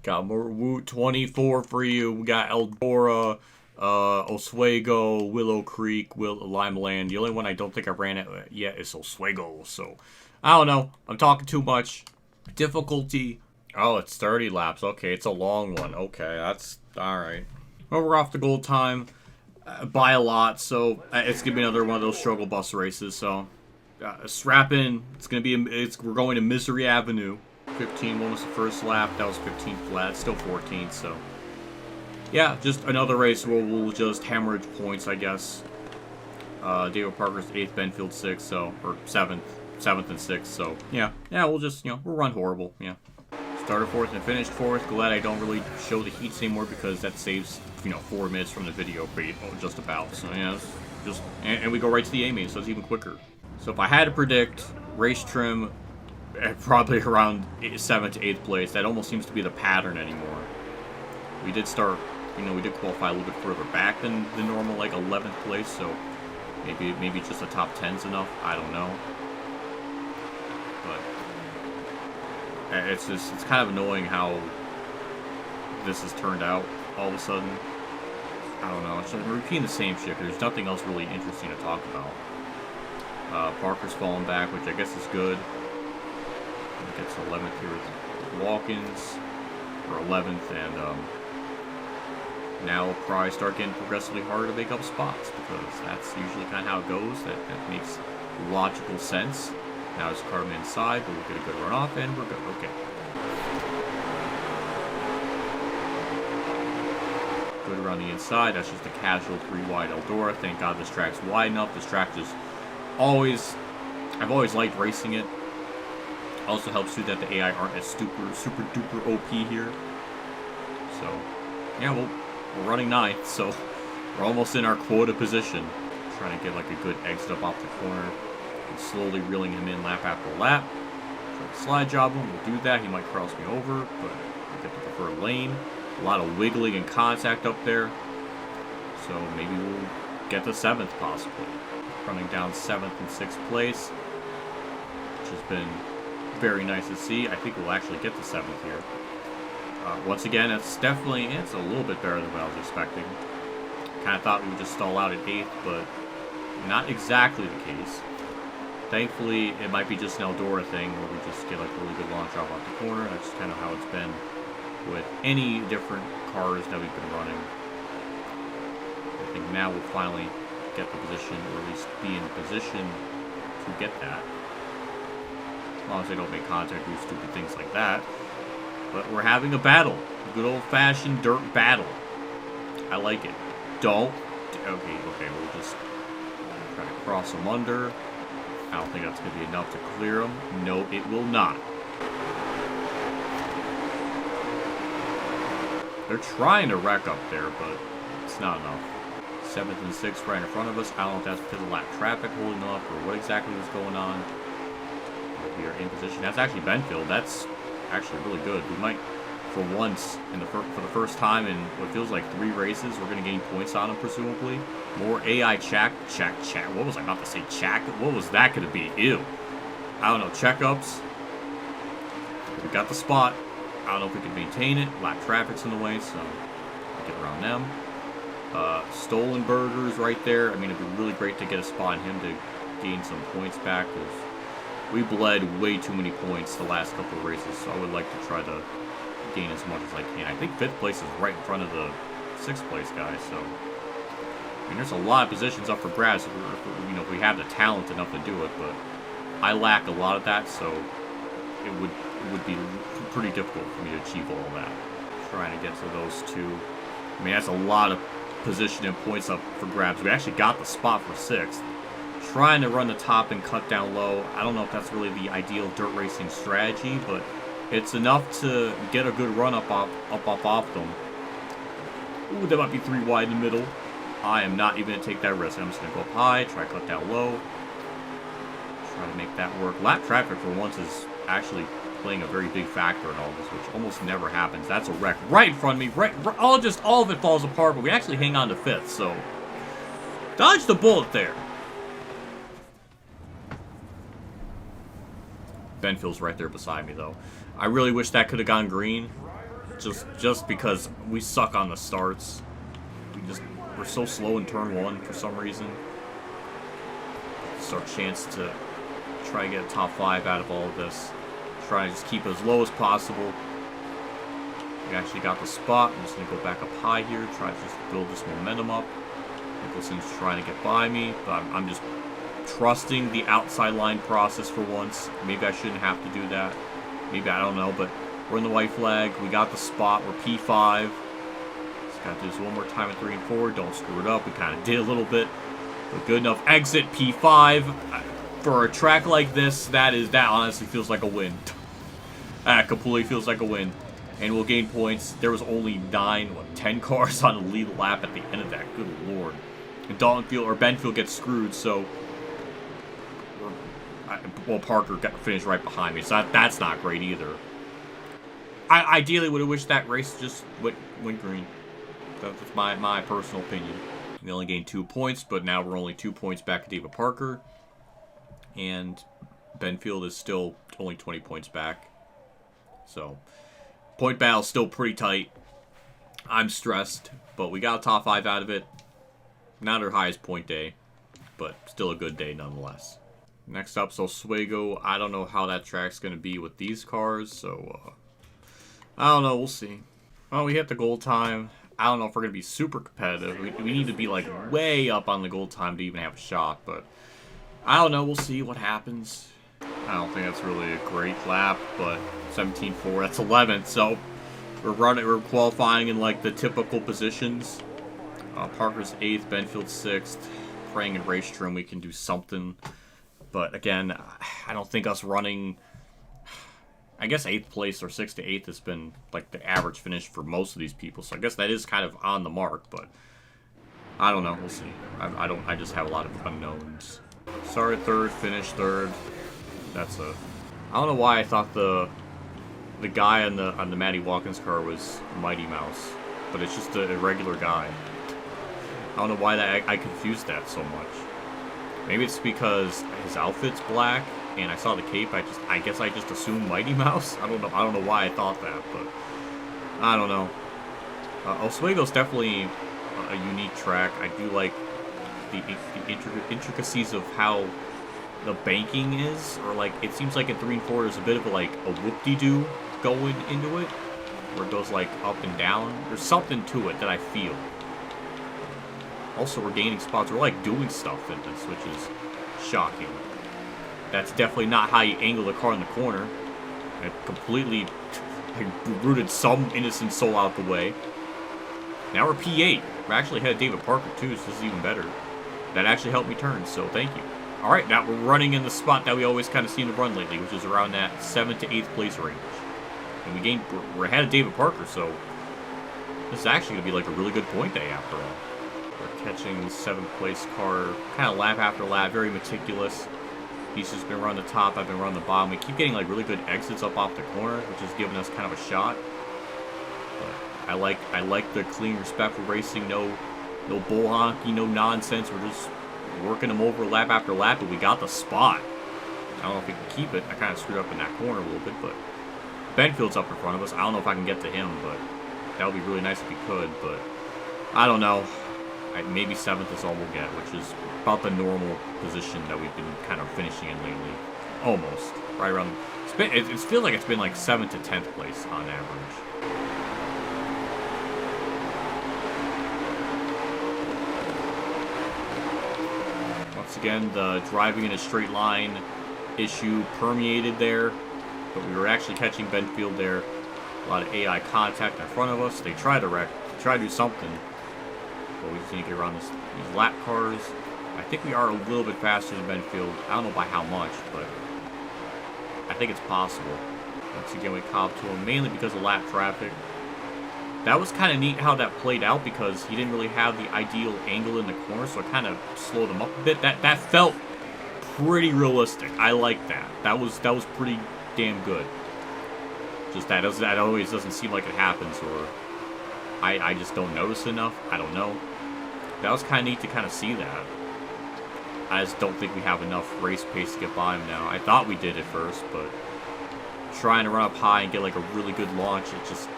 Got more Woot 24 for you. We got Eldora, Oswego, Willow Creek, Limeland. The only one I don't think I ran it yet is Oswego. So, I don't know. I'm talking too much. Difficulty. Oh, it's 30 laps. Okay, it's a long one. Okay, that's alright. Well, we're off to gold time by a lot, so it's gonna be another one of those struggle bus races. So, strap in. It's gonna be. We're going to Misery Avenue. 15. One was the first lap. That was 15 flat. Still 14. So, yeah, just another race where we'll just hemorrhage points, I guess. David Parker's 8th, Benfield 6th, so or 7th and 6th. So, yeah, we'll just we'll run horrible. Yeah. Started 4th and finished 4th. Glad I don't really show the heats anymore because that saves 4 minutes from the video, just about. So yeah, and we go right to the A main, so it's even quicker. So if I had to predict race trim, probably around 7th to 8th place. That almost seems to be the pattern anymore. We did start, we did qualify a little bit further back than the normal, like 11th place. So maybe just the top 10's enough. I don't know. But it's kind of annoying how this has turned out all of a sudden. I don't know. It's like we're repeating the same shit. There's nothing else really interesting to talk about. Parker's falling back, which I guess is good. He gets 11th here with Walkins, or 11th, and now we'll probably start getting progressively harder to make up spots because that's usually kind of how it goes. That makes logical sense. Now it's Carmen inside, but we'll get a good run off, and we're good. Okay. Good around the inside. That's just a casual 3 wide Eldora. Thank God this track's wide enough. This track just I've always liked racing it. Also helps too that the AI aren't as super duper OP here. So, yeah, we're running 9th, so we're almost in our quota position. Trying to get like a good exit up off the corner. And slowly reeling him in lap after lap. Try to slide job him. We'll do that. He might cross me over, but I get the preferred lane. A lot of wiggling and contact up there. So maybe we'll get the 7th possibly. Running down 7th and 6th place, which has been very nice to see. I think we'll actually get the 7th here. Once again, it's a little bit better than what I was expecting. Kind of thought we would just stall out at 8th, but not exactly the case. Thankfully, it might be just an Eldora thing where we just get like a really good launch off the corner. That's kind of how it's been with any different cars that we've been running. I think now we'll finally get the position, or at least be in position to get that. As long as they don't make contact, do stupid things like that. But we're having a battle. A good old-fashioned dirt battle. I like it. Okay, we'll just try to cross them under. I don't think that's going to be enough to clear them. No, it will not. They're trying to wreck up there, but it's not enough. 7th and 6th right in front of us. I don't know if that's because of lap traffic holding up or what exactly was going on. But we are in position. That's actually Benfield. That's actually really good. We might, for once, for the first time in what feels like 3 races, we're going to gain points on him, presumably. More AI check. What was I about to say? Check? What was that going to be? Ew. I don't know. Checkups. We got the spot. I don't know if we can maintain it. Lap traffic's in the way, so we'll get around them. Stolen burgers right there. I mean, it'd be really great to get a spot on him to gain some points back, because we bled way too many points the last couple of races, so I would like to try to gain as much as I can. I think 5th place is right in front of the 6th place guy, so I mean, there's a lot of positions up for grabs if we have the talent enough to do it, but I lack a lot of that, so it would be pretty difficult for me to achieve all of that. Trying to get to those 2. I mean, that's a lot of position and points up for grabs. We actually got the spot for 6th. Trying to run the top and cut down low. I don't know if that's really the ideal dirt racing strategy, but it's enough to get a good run up off them. Ooh, that might be 3 wide in the middle. I am not even going to take that risk. I'm just going to go up high, try to cut down low. Try to make that work. Lap traffic for once is actually playing a very big factor in all this, which almost never happens. That's a wreck right in front of me. All of it falls apart, but we actually hang on to 5th, so dodge the bullet there. Benfield's right there beside me, though. I really wish that could have gone green. just because we suck on the starts. We're so slow in turn 1 for some reason. It's our chance to try to get a top 5 out of all of this. Try to just keep it as low as possible. We actually got the spot. I'm just going to go back up high here, try to just build this momentum up. Nicholson's trying to get by me, but I'm just trusting the outside line process for once. Maybe I shouldn't have to do that. Maybe, I don't know, but we're in the white flag. We got the spot. We're P5. Just got to do this one more time at 3 and 4. Don't screw it up. We kind of did a little bit, but good enough. Exit P5. For a track like this, that honestly feels like a win. That completely feels like a win. And we'll gain points. There was only 10 cars on the lead lap at the end of that. Good lord. And Benfield gets screwed, so... Well, Parker got finished right behind me, so that's not great either. I ideally would have wished that race just went green. That's my personal opinion. We only gained 2 points, but now we're only 2 points back at David Parker. And Benfield is still only 20 points back. So, point battle's still pretty tight. I'm stressed, but we got a top 5 out of it. Not our highest point day, but still a good day nonetheless. Next up, so Oswego. I don't know how that track's going to be with these cars, so I don't know. We'll see. Well, we hit the goal time. I don't know if we're going to be super competitive. We need to be like way up on the goal time to even have a shot, but I don't know. We'll see what happens. I don't think that's really a great lap, but 17.4, that's 11th, so we're qualifying in like the typical positions. Parker's 8th, Benfield's 6th. Praying in race trim we can do something. But again, I don't think us running, I guess 8th place or 6th to 8th has been like the average finish for most of these people. So I guess that is kind of on the mark, but I don't know. We'll see. I just have a lot of unknowns. Sorry, 3rd, finished 3rd. I don't know why I thought the guy on the Matty Watkins car was Mighty Mouse, but it's just a regular guy. I don't know why I confused that so much. Maybe it's because his outfit's black and I saw the cape. I guess I just assumed Mighty Mouse. I don't know why I thought that, but I don't know. Oswego's definitely a unique track. I do like the intricacies of how the banking is, or like it seems like in 3 and 4 there's a bit of a whoop-de-doo going into it, where it goes like up and down. There's something to it that I feel. Also, we're gaining spots. We're like doing stuff in this, which is shocking. That's definitely not how you angle the car in the corner. I completely rooted some innocent soul out the way. Now we're P8. We're actually ahead of David Parker too, so this is even better. That actually helped me turn, so thank you. Alright, now we're running in the spot that we always kind of seem to run lately, which is around that 7th to 8th place range. And we're ahead of David Parker, so this is actually going to be like a really good point day after all. We're catching the 7th place car, kind of lap after lap, very meticulous. He's just been running the top, I've been running the bottom. We keep getting like really good exits up off the corner, which is giving us kind of a shot. But I like the clean, respectful racing, no bull honky, no nonsense. We're just working them over lap after lap, but we got the spot. I don't know if we can keep it. I kind of screwed up in that corner a little bit, but Benfield's up in front of us. I don't know if I can get to him, but that would be really nice if we could, but I don't know. Maybe 7th is all we'll get, which is about the normal position that we've been kind of finishing in lately. Almost. Right around. It feels like it's been like 7th to 10th place on average. Once again, the driving in a straight line issue permeated there, but we were actually catching Benfield there. A lot of AI contact in front of us. They tried to wreck, try to do something. But we just need to get around these lap cars. I think we are a little bit faster than Benfield. I don't know by how much, but I think it's possible. Once again, we caught up to him, mainly because of lap traffic. That was kind of neat how that played out, because he didn't really have the ideal angle in the corner, so it kind of slowed him up a bit. That felt pretty realistic. I like that. That was pretty damn good. Just that always doesn't seem like it happens, or I just don't notice enough. I don't know. That was kind of neat to kind of see that. I just don't think we have enough race pace to get by him now. I thought we did at first, but trying to run up high and get like a really good launch, it just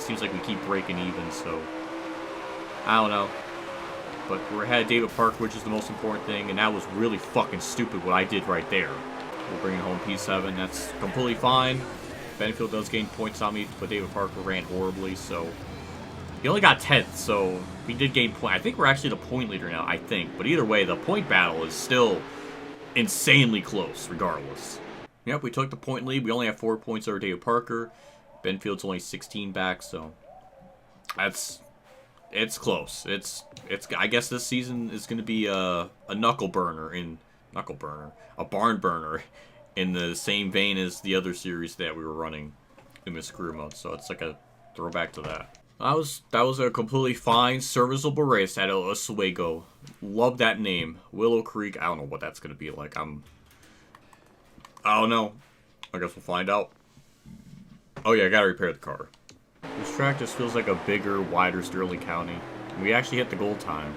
it seems like we keep breaking even, so I don't know. But we're ahead of David Parker, which is the most important thing, and that was really fucking stupid what I did right there. We're bringing home P7. That's completely fine. Benfield does gain points on me, but David Parker ran horribly, so he only got 10th, so we did gain point. I think we're actually the point leader now, I think. But either way, the point battle is still insanely close, regardless. Yep, we took the point lead. We only have 4 points over David Parker. Benfield's only 16 back, so it's close. It's I guess this season is going to be a barn burner in the same vein as the other series that we were running in this career mode. So it's like a throwback to that. That was a completely fine, serviceable race at Oswego. Love that name, Willow Creek. I don't know what that's gonna be like. I don't know. I guess we'll find out. Oh yeah, I gotta repair the car. This track just feels like a bigger, wider Sterling County. We actually hit the goal time.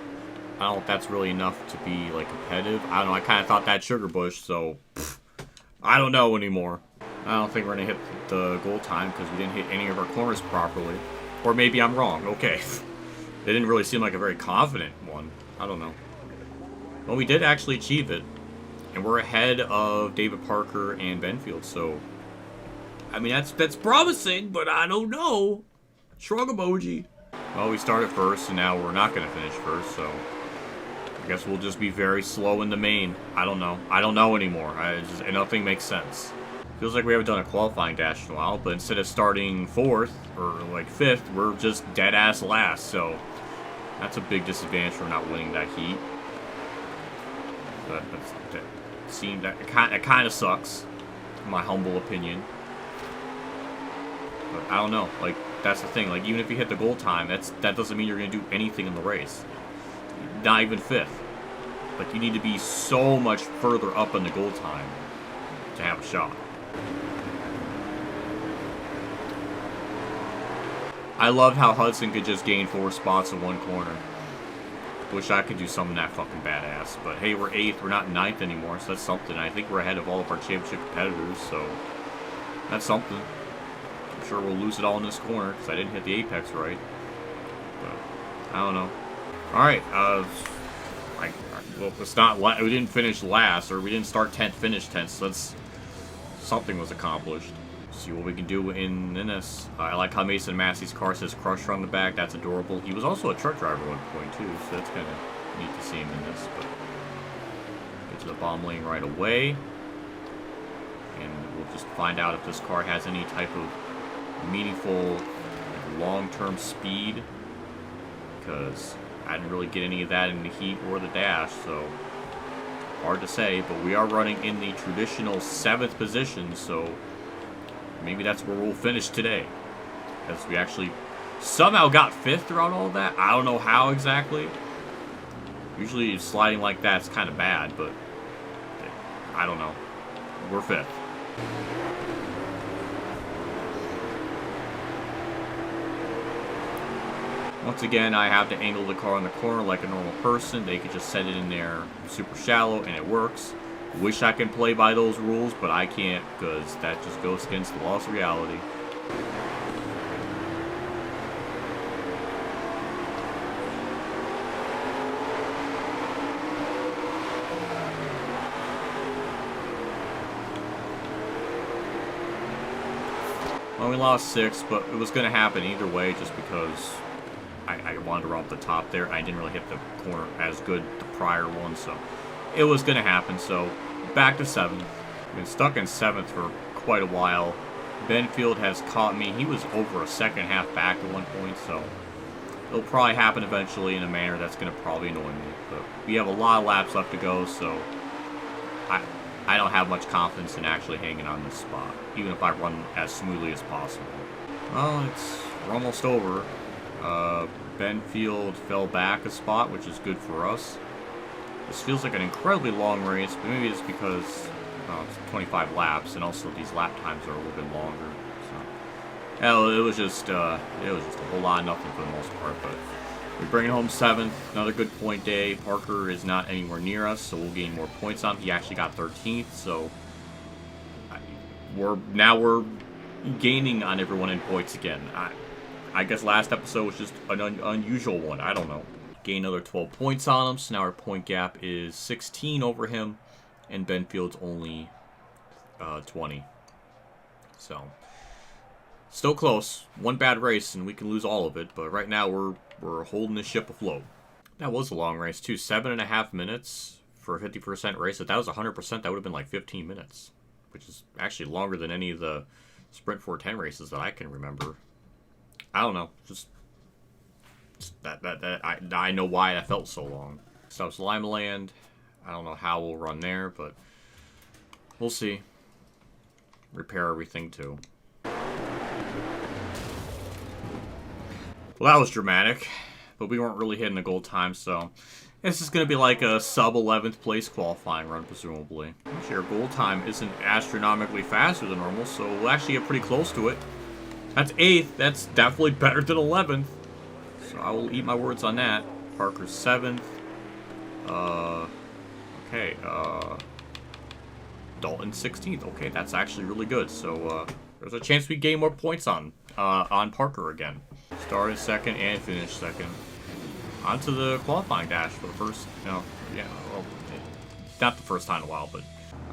I don't know if that's really enough to be like competitive. I don't know. I kind of thought that Sugar Bush, so I don't know anymore. I don't think we're gonna hit the goal time because we didn't hit any of our corners properly. Or maybe I'm wrong. Okay. They didn't really seem like a very confident one. I don't know. Well, we did actually achieve it. And we're ahead of David Parker and Benfield, so I mean, that's promising, but I don't know. Shrug emoji. Well, we started first, and now we're not going to finish first, so I guess we'll just be very slow in the main. I don't know. I don't know anymore. Nothing makes sense. Feels like we haven't done a qualifying dash in a while, but instead of starting 4th, or like 5th, we're just dead-ass last, so that's a big disadvantage for not winning that heat. But it kind of sucks, in my humble opinion. But I don't know, like, that's the thing, like, even if you hit the goal time, that doesn't mean you're going to do anything in the race. Not even 5th. Like, you need to be so much further up in the goal time to have a shot. I love how Hudson could just gain 4 spots in one corner. Wish I could do something that fucking badass. But hey, we're 8th, we're not 9th anymore, so that's something. I think we're ahead of all of our championship competitors, so that's something. I'm sure we'll lose it all in this corner because I didn't hit the apex right. But I don't know. Alright, well, it's not, we didn't finish last, or we didn't start 10th, finish 10th, so that's, something was accomplished. See what we can do in this. I like how Mason Massey's car says Crusher on the back, that's adorable. He was also a truck driver at one point too, so that's kind of neat to see him in this. But get to the bomb lane right away, and we'll just find out if this car has any type of meaningful, like, long-term speed, because I didn't really get any of that in the heat or the dash, so hard to say. But we are running in the traditional 7th position, so maybe that's where we'll finish today, because we actually somehow got 5th throughout all of that. I don't know how exactly. Usually sliding like that's kind of bad, but I don't know. We're 5th. Once again, I have to angle the car in the corner like a normal person. They could just set it in there super shallow, and it works. Wish I could play by those rules, but I can't, because that just goes against the laws of reality. Well, we lost 6, but it was going to happen either way, just because I wanted to run up the top there. I didn't really hit the corner as good the prior one, so it was going to happen. So back to 7th. I've been stuck in 7th for quite a while. Benfield has caught me. He was over a second half back at one point, so it'll probably happen eventually in a manner that's going to probably annoy me. But we have a lot of laps left to go, so I don't have much confidence in actually hanging on this spot, even if I run as smoothly as possible. Well, we're almost over. Benfield fell back a spot, which is good for us. This feels like an incredibly long race, but maybe it's because it's 25 laps, and also these lap times are a little bit longer. So, hell, it was just a whole lot of nothing for the most part. But we're bringing home 7th, another good point day. Parker is not anywhere near us, so we'll gain more points on him. He actually got 13th, so we're gaining on everyone in points again. I guess last episode was just an unusual one. I don't know. Gain another 12 points on him, so now our point gap is 16 over him, and Benfield's only 20. So, still close. One bad race, and we can lose all of it, but right now we're holding the ship afloat. That was a long race, too. 7.5 minutes for a 50% race. If that was 100%, that would have been like 15 minutes, which is actually longer than any of the Sprint 410 races that I can remember. I don't know. Just I know why that felt so long. So it's Limeland. I don't know how we'll run there, but we'll see. Repair everything, too. Well, that was dramatic, but we weren't really hitting the goal time, so this is going to be like a sub-11th place qualifying run, presumably. Actually, our goal time isn't astronomically faster than normal, so we'll actually get pretty close to it. That's 8th. That's definitely better than 11th. So I will eat my words on that. Parker's 7th. Okay, Dalton 16th. Okay, that's actually really good. So, there's a chance we gain more points on Parker again. Started 2nd and finished 2nd. Onto the qualifying dash for the first, well, not the first time in a while, but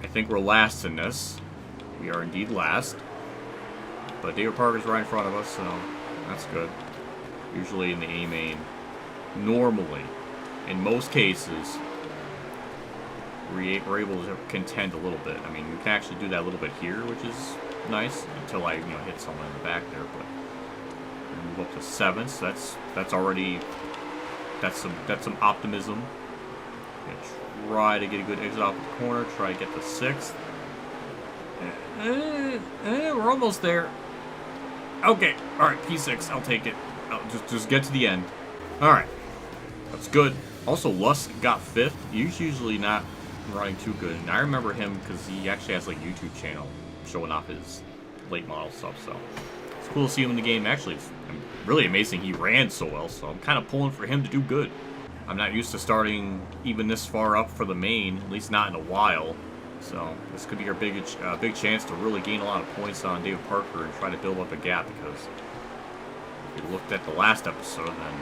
I think we're last in this. We are indeed last. But David Parker's right in front of us, so that's good. Usually in the A main, normally, in most cases, we're able to contend a little bit. I mean, we can actually do that a little bit here, which is nice, until I, hit someone in the back there. But we move up to 7th, so that's already, that's some optimism. Try to get a good exit off the corner. Try to get the 6th. We're almost there. Okay, all right, P6. I'll take it. Just get to the end. All right, that's good. Also, Lusk got 5th. He's usually not running too good, and I remember him because he actually has like a YouTube channel showing off his late model stuff. So it's cool to see him in the game. Actually, it's really amazing he ran so well. So I'm kind of pulling for him to do good. I'm not used to starting even this far up for the main, at least not in a while. So this could be our big chance to really gain a lot of points on David Parker and try to build up a gap, because if you looked at the last episode, then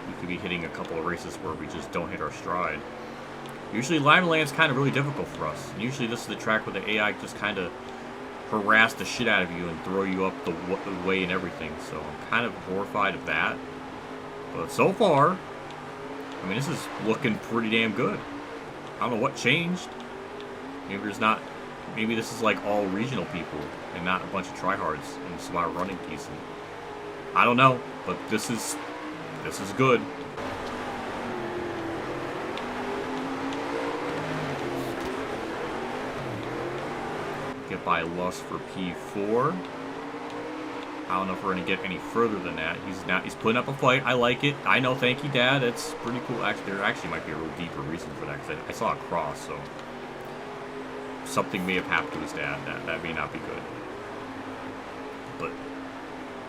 we could be hitting a couple of races where we just don't hit our stride. Usually Limeland's kind of really difficult for us. And usually this is the track where the AI just kind of harass the shit out of you and throw you up the way and everything. So I'm kind of horrified of that. But so far, I mean, this is looking pretty damn good. I don't know what changed. Maybe this is like all regional people and not a bunch of tryhards, and this is why we're running decent. I don't know, but this is good. Get by Lusk for P4. I don't know if we're going to get any further than that. He's putting up a fight. I like it. I know, thank you, Dad. It's pretty cool. Actually, there actually might be a real deeper reason for that, because I saw a cross, so something may have happened to his dad. That may not be good. But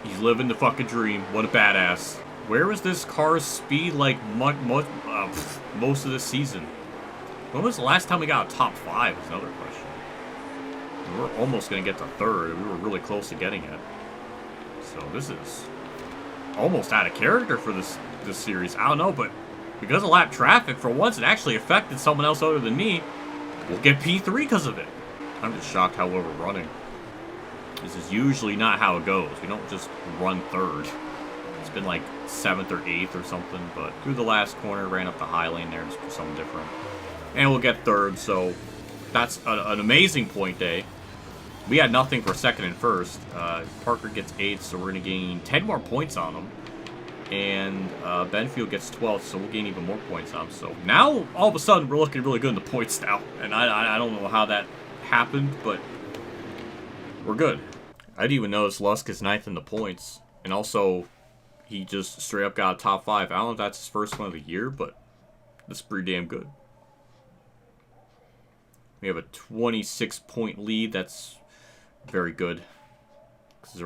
he's living the fucking dream. What a badass. Where was this car's speed like most of the season? When was the last time we got a top 5 is another question. We were almost going to get to 3rd. We were really close to getting it. So this is almost out of character for this series. I don't know, but because of lap traffic, for once it actually affected someone else other than me. We'll get P3 because of it. I'm just shocked how well we're running. This is usually not how it goes. We don't just run 3rd. It's been like 7th or 8th or something, but through the last corner, ran up the high lane there just for something different. And we'll get 3rd, so that's an amazing point day. We had nothing for 2nd and 1st. Parker gets 8th, so we're going to gain 10 more points on him. And Benfield gets 12th, so we'll gain even more points on him. So now, all of a sudden, we're looking really good in the points now. And I don't know how that happened, but we're good. I didn't even notice Lusk is 9th in the points. And also, he just straight up got a top 5. I don't know if that's his first one of the year, but that's pretty damn good. We have a 26-point lead. That's very good.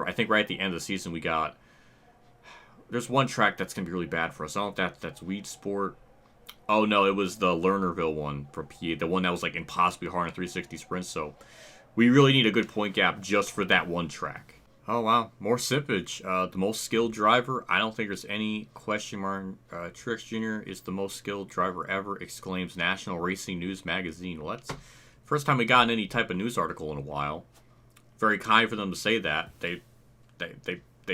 I think right at the end of the season we got... There's one track that's going to be really bad for us. I don't know if that's Weed Sport. Oh, no, it was the Lernerville one from PA. The one that was like impossibly hard in 360 sprints. So we really need a good point gap just for that one track. Oh, wow. More sippage. The most skilled driver. I don't think there's any question mark. Truex Jr. is the most skilled driver ever, exclaims National Racing News Magazine. Well, that's first time we got any type of news article in a while. Very kind for them to say that. They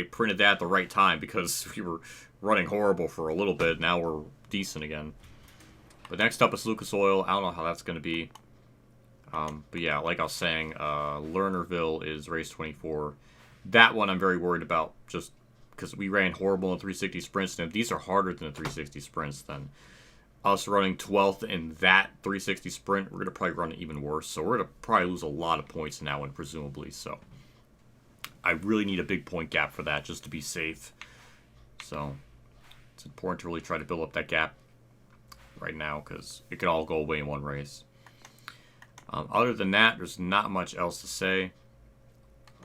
printed that at the right time because we were running horrible for a little bit. Now we're decent again. But next up is Lucas Oil. I don't know how that's going to be. But yeah, like I was saying, Lernerville is race 24. That one I'm very worried about just because we ran horrible in 360 sprints. And if these are harder than the 360 sprints, then us running 12th in that 360 sprint, we're going to probably run it even worse. So we're going to probably lose a lot of points in that one, presumably. So I really need a big point gap for that just to be safe. So it's important to really try to build up that gap right now because it could all go away in one race. Other than that, there's not much else to say.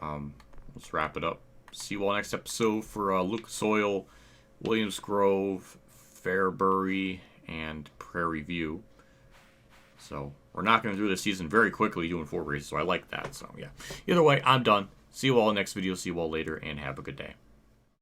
Let's wrap it up. See you all next episode for Lucas Oil, Williams Grove, Fairbury, and Prairie View. So we're not going to do this season very quickly doing 4 races, so I like that. So yeah. Either way, I'm done. See you all next video. See you all later, and have a good day.